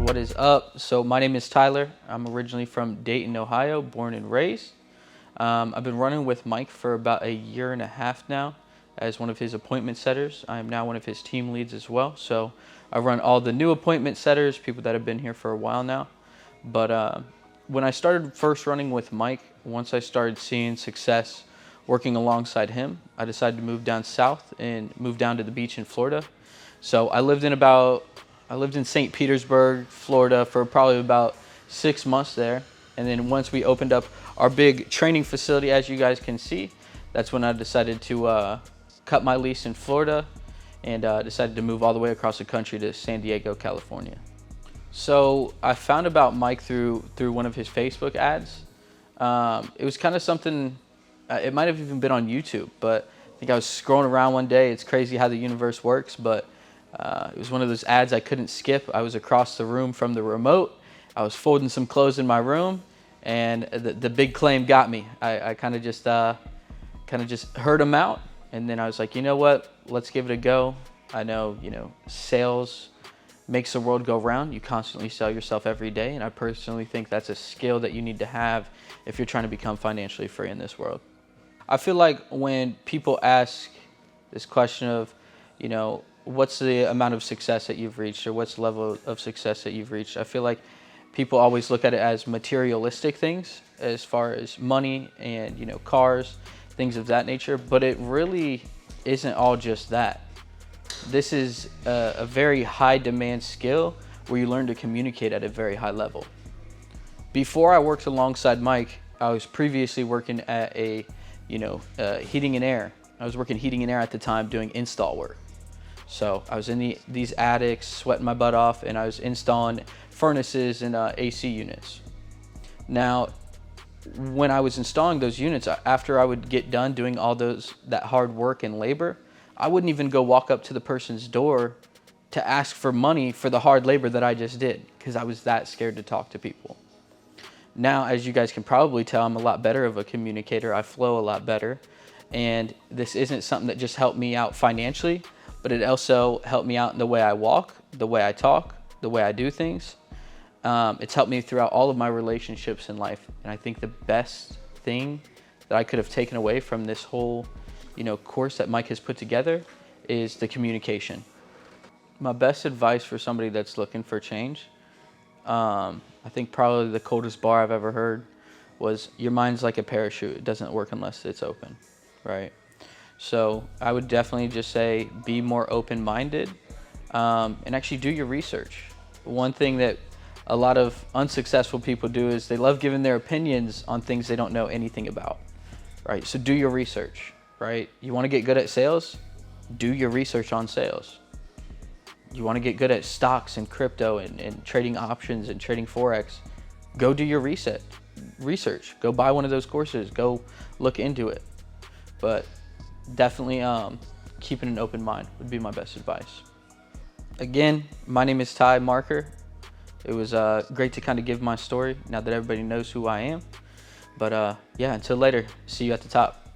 what is up? So my name is Tyler. I'm originally from Dayton, Ohio, born and raised. I've been running with Mike for about a year and a half now as one of his appointment setters. I am now one of his team leads as well. So I run all the new appointment setters, people that have been here for a while now. But when I started first running with Mike, once I started seeing success working alongside him, I decided to move down south and move down to the beach in Florida. So I lived in St. Petersburg, Florida for probably about 6 months there. And then once we opened up our big training facility, as you guys can see, that's when I decided to cut my lease in Florida and decided to move all the way across the country to San Diego, California. So I found about Mike through one of his Facebook ads. It was kind of something, it might have even been on YouTube, but I think I was scrolling around one day. It's crazy how the universe works, but it was one of those ads I couldn't skip. I was across the room from the remote. I was folding some clothes in my room, and the big claim got me. I kind of just heard him out, and then I was like, you know what? Let's give it a go. I know, sales makes the world go round. You constantly sell yourself every day, and I personally think that's a skill that you need to have if you're trying to become financially free in this world. I feel like when people ask this question of, what's the amount of success that you've reached, or what's the level of success that you've reached, I feel like people always look at it as materialistic things, as far as money and, cars, things of that nature, but it really isn't all just that. This is a very high demand skill where you learn to communicate at a very high level. Before I worked alongside Mike, I was previously working at a, heating and air. I was working heating and air at the time doing install work. So I was in these attics, sweating my butt off, and I was installing furnaces and AC units. Now, when I was installing those units, after I would get done doing all that hard work and labor, I wouldn't even go walk up to the person's door to ask for money for the hard labor that I just did, because I was that scared to talk to people. Now, as you guys can probably tell, I'm a lot better of a communicator. I flow a lot better. And this isn't something that just helped me out financially, but it also helped me out in the way I walk, the way I talk, the way I do things. It's helped me throughout all of my relationships in life. And I think the best thing that I could have taken away from this whole, course that Mike has put together is the communication. My best advice for somebody that's looking for change, I think probably the coldest bar I've ever heard was, your mind's like a parachute. It doesn't work unless it's open, right? So I would definitely just say be more open-minded and actually do your research. One thing that a lot of unsuccessful people do is they love giving their opinions on things they don't know anything about, right? So do your research, right? You want to get good at sales? Do your research on sales. You want to get good at stocks and crypto and trading options and trading Forex? Go do your research. Go buy one of those courses. Go look into it. But definitely keeping an open mind would be my best advice. Again, my name is Ty Marker. It was great to kind of give my story now that everybody knows who I am. But yeah, until later, see you at the top.